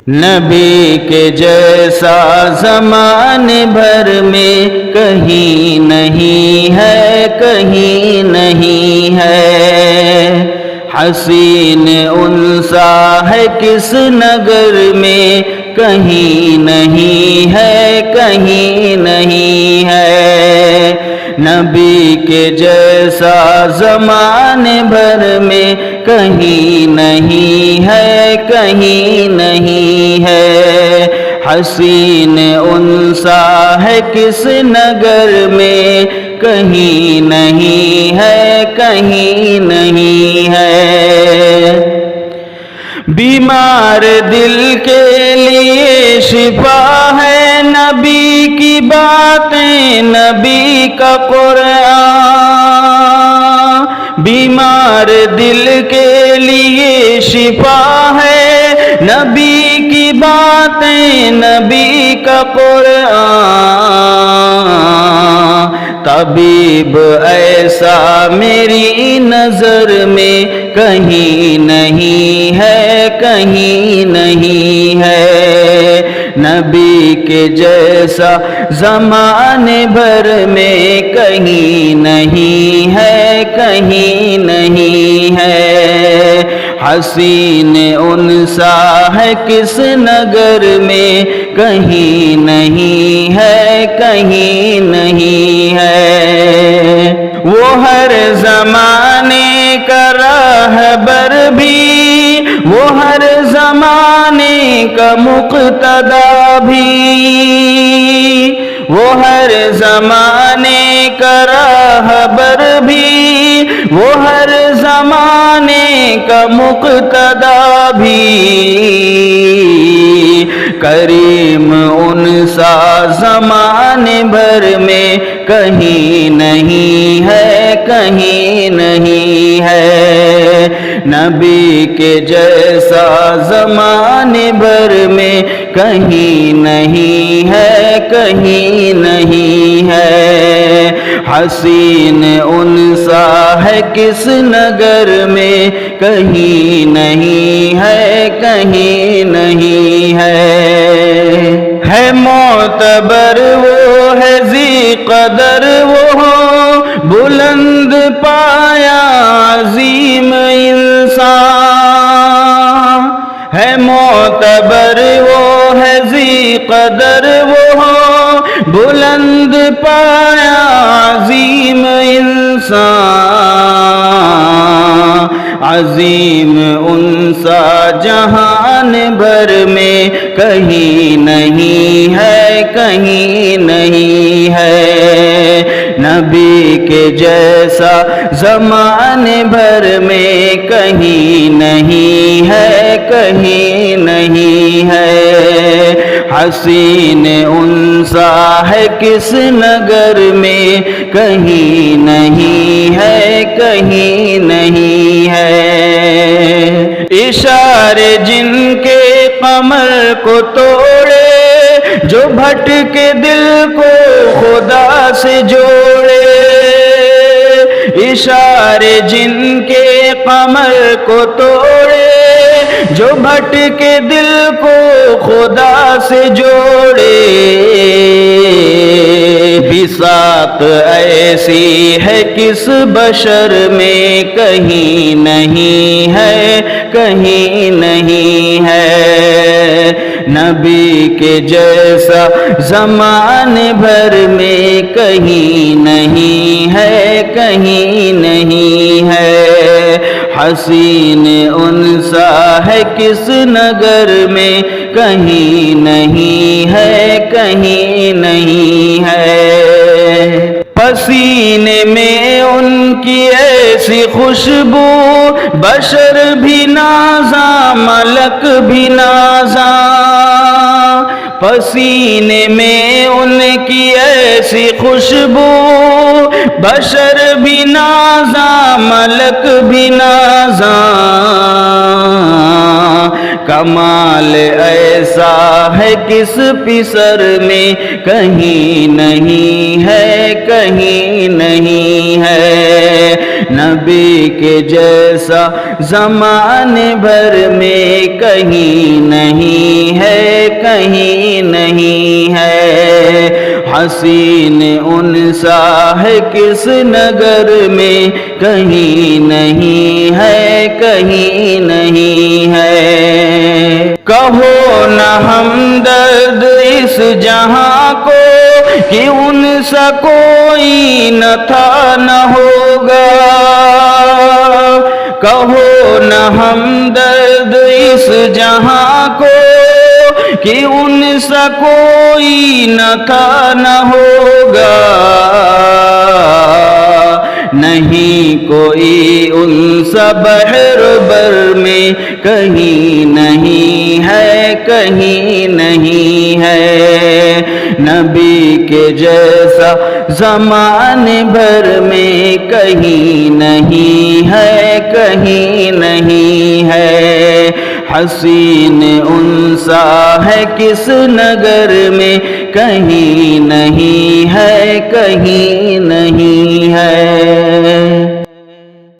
نبی کے جیسا زمانے بھر میں کہیں نہیں ہے، کہیں نہیں ہے۔ حسین انسا ہے کس نگر میں، کہیں نہیں ہے، کہیں نہیں ہے۔ نبی کے جیسا زمانے بھر میں کہیں نہیں ہے، کہیں نہیں ہے۔ حسین انسا ہے کس نگر میں، کہیں نہیں ہے، کہیں نہیں ہے۔ بیمار دل کے لیے شفا ہے نبی کی باتیں، نبی کا قرآن۔ بیمار دل کے لیے شفا ہے نبی کی باتیں، نبی کا قرآن۔ طبیب ایسا میری نظر میں کہیں نہیں ہے، کہیں نہیں ہے۔ نبی کے جیسا زمانے بھر میں کہیں نہیں ہے، کہیں نہیں ہے۔ حسین انسا ہے کس نگر میں، کہیں نہیں ہے، کہیں نہیں ہے۔ وہ ہر زمانے کا راہبر بھی، وہ ہر زمانے کا مقتدی بھی، وہ ہر زمانے کا راہبر بھی، وہ ہر زمانے کا مقتدی بھی۔ کریم انسا زمانے بھر میں کہیں نہیں ہے، کہیں نہیں ہے۔ نبی کے جیسا زمانے بھر میں کہیں نہیں ہے، کہیں نہیں ہے۔ حسین انسا ہے کس نگر میں، کہیں نہیں ہے، کہیں نہیں ہے۔ ہے معتبر وہ ہے ذی قدر وہ بلند پایا عظیم انسان۔ ہے معتبر وہ ہے ذی قدر وہ بلند پایا عظیم انسان۔ عظیم انسا جہان بھر میں کہیں نہیں ہے، کہیں نہیں ہے۔ نبی کے جیسا زمانے بھر میں کہیں نہیں ہے، کہیں نہیں ہے۔ حسین انسا ہے کس نگر میں، کہیں نہیں ہے، کہیں نہیں ہے۔ اشارے جن کے قمر کو توڑے، جو بھٹکے دل کو خدا سے جوڑے۔ اشارے جن کے قمر کو توڑے، جو بھٹکے دل کو خدا سے جوڑے۔ بساط ایسی ہے کس بشر میں، کہیں نہیں ہے، کہیں نہیں ہے۔ نبی کے جیسا زمانے بھر میں کہیں نہیں ہے، کہیں نہیں ہے۔ حسین انسا ہے کس نگر میں، کہیں نہیں ہے، کہیں نہیں ہے۔ پسینے میں ان کی ایسی خوشبو، بشر بھی نازاں ملک بھی نازاں۔ پسینے میں ان کی ایسی خوشبو، بشر بھی نازاں ملک بھی نازاں۔ کمال ایسا ہے کس پسر میں، کہیں نہیں ہے، کہیں نہیں ہے۔ نبی کے جیسا زمانے بھر میں کہیں نہیں ہے، کہیں نہیں ہے۔ حسین ان سا ہے کس نگر میں، کہیں نہیں ہے، کہیں نہیں ہے۔ کہو نہ ہمدرد اس جہاں کو کہ ان سا کوئی نہ تھا نہ ہوگا، کہو نہ ہمدرد اس جہاں کو کہ ان سا کوئی نہ تھا نہ ہوگا۔ نہیں کوئی ان سا بحر بر میں، کہیں نہیں ہے، کہیں نہیں ہے۔ نبی کے جیسا زمانے بھر میں کہیں نہیں ہے، کہیں نہیں ہے۔ حسین ان سا ہے کس نگر میں، کہیں نہیں ہے، کہیں نہیں ہے۔